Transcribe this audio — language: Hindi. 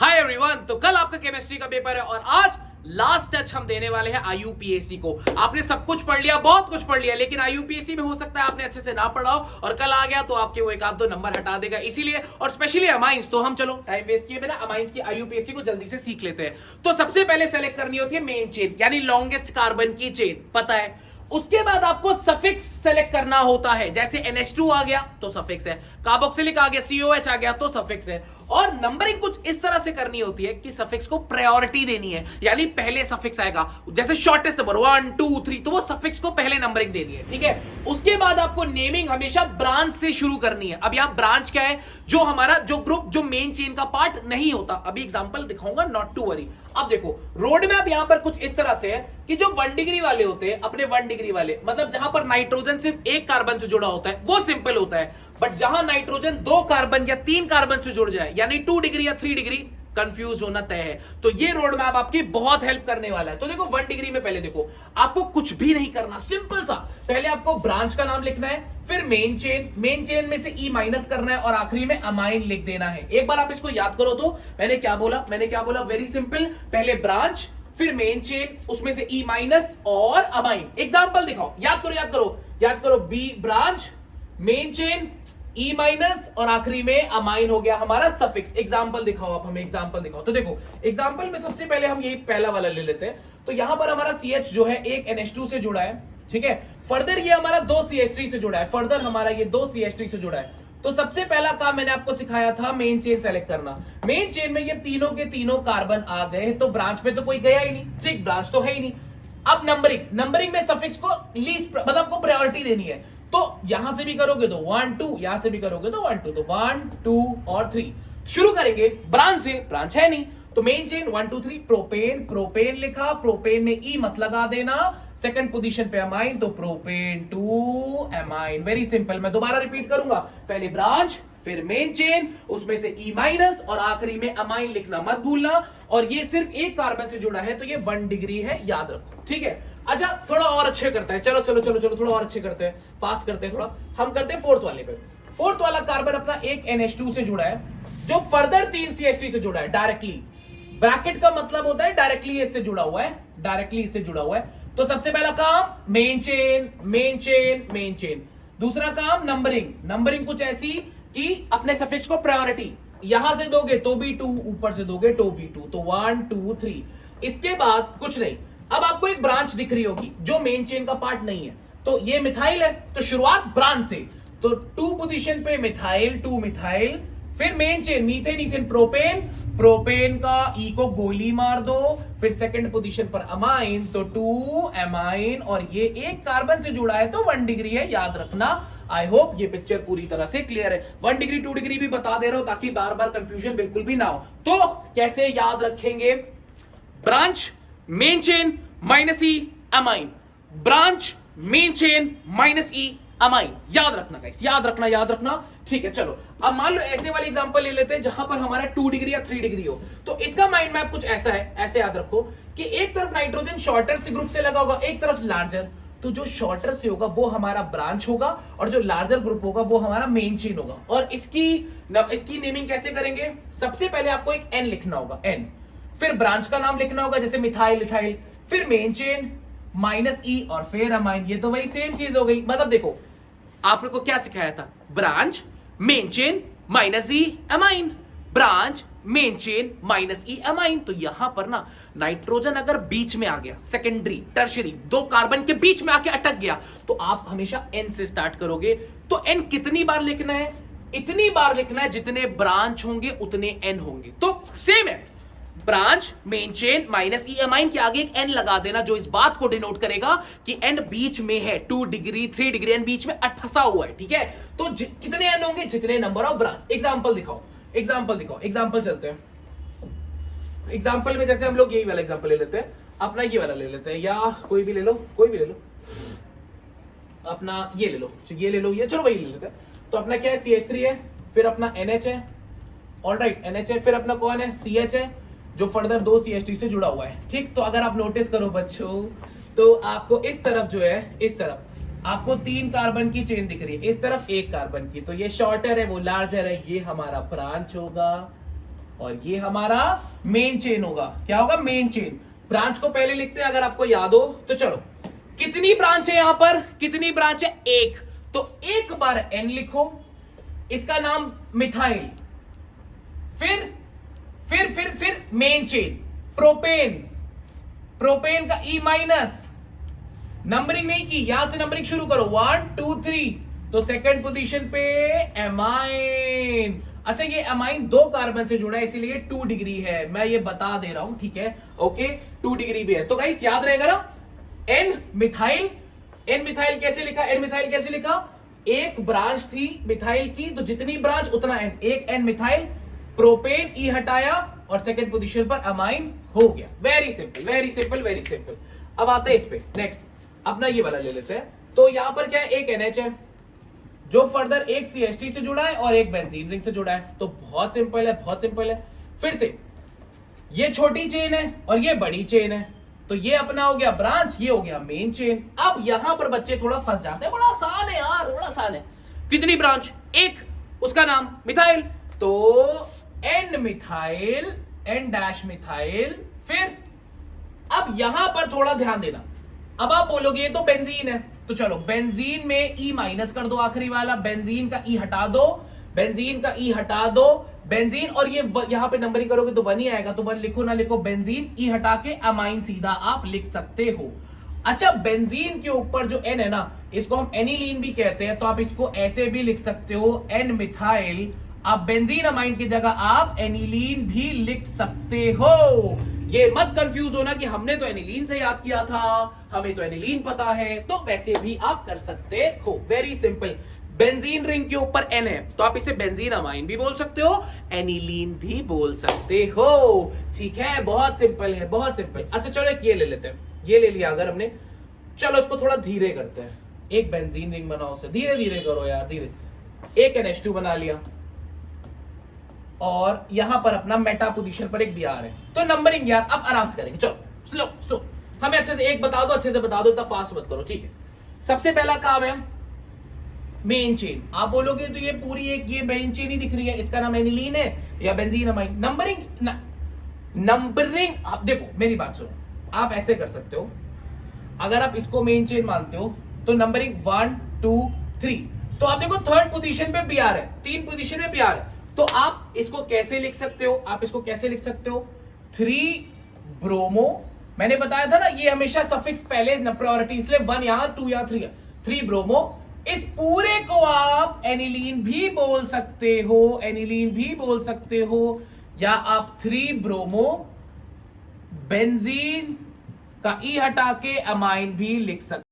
Hi everyone. तो कल आपका केमिस्ट्री का पेपर है और आज लास्ट टच हम देने वाले हैं आईयूपीएसी को। आपने सब कुछ पढ़ लिया, बहुत कुछ पढ़ लिया, लेकिन आईयूपीएसी में हो सकता है आपने अच्छे से ना पढ़ा हो और कल आ गया तो आपके वो एक आध दो नंबर हटा देगा। इसीलिए और स्पेशली अमाइंस, तो हम चलो टाइम वेस्ट किए बिना अमाइंस की आईयूपीएसी को जल्दी से सीख लेते हैं। तो सबसे पहले सेलेक्ट करनी होती है मेन चेन, यानी लॉन्गेस्ट कार्बन की चेन, पता है। उसके बाद आपको सफिक्स सेलेक्ट करना होता है, जैसे NH2 आ गया तो सफिक्स है, कार्बोक्सिलिक आ गया, COH आ गया तो सफिक्स है। और नंबरिंग कुछ इस तरह से करनी होती है कि सफिक्स को प्रायोरिटी देनी है, यानी पहले सफिक्स आएगा, जैसे शॉर्टेस्ट नंबर 1 2 3, तो वो सफिक्स को पहले नंबरिंग देनी है, ठीक है। उसके बाद आपको नेमिंग हमेशा ब्रांच से शुरू करनी है। अब यहां ब्रांच क्या है, जो हमारा जो ग्रुप जो मेन चेन का पार्ट नहीं होता। अभी एग्जांपल दिखाऊंगा, नॉट टू वरी। अब देखो रोड मैप यहां पर कुछ इस तरह से है कि जो 1 डिग्री वाले होते हैं, अपने 1 डिग्री वाले, मतलब जहां पर नाइट्रोजन सिर्फ एक कार्बन से जुड़ा होता है, वो सिंपल होता है। बट जहां नाइट्रोजन 2 कार्बन या 3 कार्बन से जुड़ जाए, यानी 2 डिग्री या 3 डिग्री, कंफ्यूज होना तय है। तो ये रोड मैप आपकी बहुत हेल्प करने वाला है। तो देखो 1 डिग्री में पहले देखो आपको कुछ भी नहीं करना, सिंपल सा, पहले आपको ब्रांच का नाम लिखना है, फिर मेन चेन में से E माइनस करना है और आखिरी में अमाइन लिख देना है। एक बार आप इसको याद करो तो मैंने क्या बोला, वेरी सिंपल, पहले ब्रांच फिर मेन चेन, उसमें से E माइनस और अमाइन। एग्जांपल दिखाओ, याद करो, B branch, main chain, E minus और आखिरी में अमाइन हो गया हमारा सफिक्स। एग्जांपल दिखाओ, आप हमें एग्जांपल दिखाओ। तो देखो एग्जांपल में सबसे पहले हम यही पहला वाला ले लेते हैं। तो यहां पर हमारा CH जो है एक NH2 से जुड़ा है, ठीक है। फर्दर ये हमारा 2 CH3 से जुड़ा है, तो सबसे पहला काम मैंने आपको सिखाया था मेन चेन सेलेक्ट करना। मेन चेन में ये तीनों के तीनों कार्बन आ गए, तो ब्रांच में तो कोई गया ही नहीं, ठीक, ब्रांच तो है ही नहीं। अब नंबरिंग में सफिक्स को लीस्ट, मतलब आपको प्रायोरिटी देनी है। तो यहां से भी करोगे तो 1 2, यहां से भी करोगे तो 1 2, तो 1 2 और 3 शुरू करेंगे ब्रांच से, ब्रांच है नहीं, तो मेन चेन 1 2 3, प्रोपेन लिखा, प्रोपेन में E मत लगा देना, सेकंड पोजीशन पे अमाइन, तो प्रोपेन 2 अमाइन। वेरी सिंपल, मैं दोबारा रिपीट करूंगा, पहले ब्रांच फिर मेन चेन, उसमें से E माइनस और आखिरी में अमाइन लिखना मत भूलना। और ये सिर्फ एक कार्बन से जुड़ा है, तो ये 1 डिग्री है, याद रखो, ठीक है। अच्छा थोड़ा और अच्छे करते हैं, चलो थोड़ा और अच्छे करते हैं, फास्ट करते हैं थोड़ा। हम करते हैं फोर्थ वाले पे। फोर्थ वाला कार्बन अपना एक NH2 से जुड़ा है, जो फर्दर 3 CH3 से जुड़ा है डायरेक्टली। ब्रैकेट का मतलब होता है डायरेक्टली इससे जुड़ा हुआ है, तो सबसे पहला काम मेन चेन। दूसरा काम नंबरिंग कुछ ऐसी कि अपने सफिक्स को प्रायोरिटी, यहां से दोगे तो भी 2, ऊपर से दोगे तो भी 2, तो 1 2 3। इसके बाद कुछ नहीं। अब आपको एक ब्रांच दिख रही होगी जो मेन चेन का पार्ट नहीं है, तो ये मिथाइल है, तो शुरुआत ब्रांच से, तो 2 पोजीशन पे मिथाइल, 2 मिथाइल, फिर मेन चेन मीथेन, प्रोपेन का E को गोली मार दो, फिर सेकंड पोजीशन पर अमाइन, तो 2 अमाइन, और ये एक कार्बन से जुड़ा है तो 1 डिग्री है, याद रखना। आई होप ये पिक्चर पूरी तरह से क्लियर है। 1 डिग्री 2 डिग्री भी बता दे रहा हूं ताकि बार बार कंफ्यूजन बिल्कुल भी ना हो। तो कैसे याद रखेंगे, branch main chain minus E amine, branch main chain minus E amine, याद रखना गाइस, याद रखना, ठीक है। चलो अब मान लो ऐसे वाली एग्जांपल ले लेते हैं जहां पर हमारा 2 डिग्री या 3 डिग्री हो। तो इसका माइंड मैप कुछ ऐसा है, ऐसे याद रखो कि एक तरफ नाइट्रोजन शॉर्टर से ग्रुप से लगा होगा, एक तरफ लार्जर, तो जो शॉर्टर से होगा वो हमारा ब्रांच होगा और जो लार्जर ग्रुप होगा वो हमारा मेन चेन होगा। और इसकी नेमिंग कैसे करेंगे, सबसे पहले आपको एक N लिखना होगा, N, फिर ब्रांच का नाम लिखना होगा, जैसे मिथाइल, फिर मेन चेन माइनस E और फिर अमाइन। ये तो वही सेम चीज हो गई। मतलब देखो आपने को क्या सिखाया था, branch main chain minus E amine, branch main chain minus E amine. तो यहां पर ना नाइट्रोजन अगर बीच में आ गया, सेकेंडरी टर्शियरी 2 कार्बन के बीच में आके अटक गया, तो आप हमेशा N से स्टार्ट करोगे। तो N कितनी बार लिखना है, इतनी बार लिखना है जितने ब्रांच होंगे उतने N होंगे। तो सेम है, branch main chain minus E amine के आगे एक N लगा देना, जो इस बात को डिनोट करेगा कि N बीच में है, 2 डिग्री 3 डिग्री N बीच में फंसा हुआ है, ठीक है। तो कितने N होंगे, जितने नंबर ऑफ ब्रांच। एग्जांपल दिखाओ, एग्जांपल चलते हैं। एग्जांपल में जैसे हम लोग यही वाला एग्जांपल ले लेते हैं, अपना ये वाला ले लेते हैं, या कोई भी ले लो, अपना ये ले लो, ये चलो वही ले लेते हैं। तो अपना क्या है, CH3 है, फिर अपना NH है, ऑलराइट NH है, फिर अपना कौन है, CH है, जो फर्दर 2 CH3 से जुड़ा हुआ है, ठीक। तो अगर आप नोटिस करो बच्चों, तो आपको इस तरफ जो है, इस तरफ आपको 3 कार्बन की चेन दिख रही है, इस तरफ 1 कार्बन की, तो ये शॉर्टर है, वो लार्जर है, ये हमारा ब्रांच होगा। और ये हमारा मेन चेन होगा। क्या होगा? Main chain. ब्रांच को पहले लिखते हैं अगर आपको याद हो तो। चलो, कितनी ब्रांच है यहां पर? कितनी ब्रांच है? एक। तो एक बार एन लिखो, इसका नाम मिथाइल, फिर मेन चेन प्रोपेन, प्रोपेन का ई माइनस, नंबरिंग नहीं की, यहां से नंबरिंग शुरू करो 1 2 3, तो सेकंड पोजीशन पे एमाइन। अच्छा, ये एमाइन 2 कार्बन से जुड़ा है इसीलिए 2 डिग्री है, मैं ये बता दे रहा हूं, ठीक है? ओके, 2 डिग्री भी है। तो गाइस याद रहेगा ना, एन मिथाइल। एन मिथाइल कैसे लिखा? एन मिथाइल कैसे लिखा? एक ब्रांच थी मिथाइल की, तो जितनी ब्रांच उतना एन। एक एन मिथाइल, प्रोपेन ई हटाया और सेकंड पोजीशन पर अमाइन हो गया। Very simple, very simple, very simple. अब आते हैं इस पे, नेक्स्ट अपना ये वाला ले लेते हैं। तो यहां पर क्या है? एक NH है जो फर्दर एक CH3 से जुड़ा है और एक बेंजीन रिंग से जुड़ा है। तो बहुत सिंपल है, बहुत सिंपल है। फिर से ये छोटी चेन है और ये बड़ी चेन है, तो ये अपना हो गया ब्रांच, ये हो गया मेन चेन। अब यहां पर बच्चे थोड़ा फंस जाते हैं, बड़ा आसान है यार, बड़ा आसान है। कितनी ब्रांच? एक, उसका नाम मिथाइल, तो N methyl, N dash methyl. फिर अब यहां पर थोड़ा ध्यान देना, अब आप बोलोगे ये तो बेंजीन है, तो चलो बेंजीन में ई माइनस कर दो, आखिरी वाला बेंजीन का ई हटा दो, बेंजीन का ई हटा दो, बेंजीन, और ये यहां पे नंबरिंग करोगे तो 1 ही आएगा, तो 1 लिखो ना लिखो, बेंजीन ई हटा के अमाइन सीधा आप लिख सकते हो। अच्छा, बेंजीन के ऊपर जो एन है ना, इसको हम एनिलीन भी कहते हैं, तो आप इसको ऐसे भी लिख सकते हो, एन मिथाइल। आप बेंजीन अमाइन की जगह आप एनिलीन भी लिख सकते हो। ये मत कंफ्यूज होना कि हमने तो एनिलीन से याद किया था, हमें तो एनिलीन पता है, तो वैसे भी आप कर सकते हो। Very simple. बेंजीन रिंग के ऊपर एन है, तो आप इसे बेंजीन अमाइन भी बोल सकते हो, एनिलीन भी बोल सकते हो। ठीक है, बहुत सिंपल है, बहुत सिंपल। अच्छा चलो एक ये ले लेते हैं, ये ले लिया अगर हमने, चलो इसको थोड़ा धीरे करते हैं। एक बेंजीन रिंग बनाओ, उसे धीरे धीरे करो यार, धीरे। एक NH2 बना लिया और यहां पर अपना मेटा पोजीशन पर एक Br है, तो नंबरिंग यार अब आराम से करेंगे। चलो स्लो स्लो, हमें अच्छे से एक बता दो, अच्छे से बता दो, इतना फास्ट मत करो, ठीक है? सबसे पहला काम है मेन चेन। आप बोलोगे तो ये पूरी एक ये मेन चेन ही दिख रही है, इसका नाम एनिलीन है या बेंजीन अमाइन। नंबरिंग नंबरिंग आप देखो, मेरी बात सुनो, आप ऐसे कर सकते हो, अगर आप इसको मेन चेन मानते हो तो नंबरिंग 1 2 3, तो आप देखो थर्ड पोजीशन पे Br है, 3 पोजीशन में Br है, तो आप इसको कैसे लिख सकते हो? आप इसको कैसे लिख सकते हो? 3 ब्रोमो, मैंने बताया था ना ये हमेशा सफिक्स पहले प्रायोरिटी, इसलिए 1 यहां 2 यहां 3 है, 3 ब्रोमो। इस पूरे को आप एनिलीन भी बोल सकते हो, एनिलीन भी बोल सकते हो, या आप 3 ब्रोमो बेंजीन का ई हटा के अमाइन भी लिख सकते हो।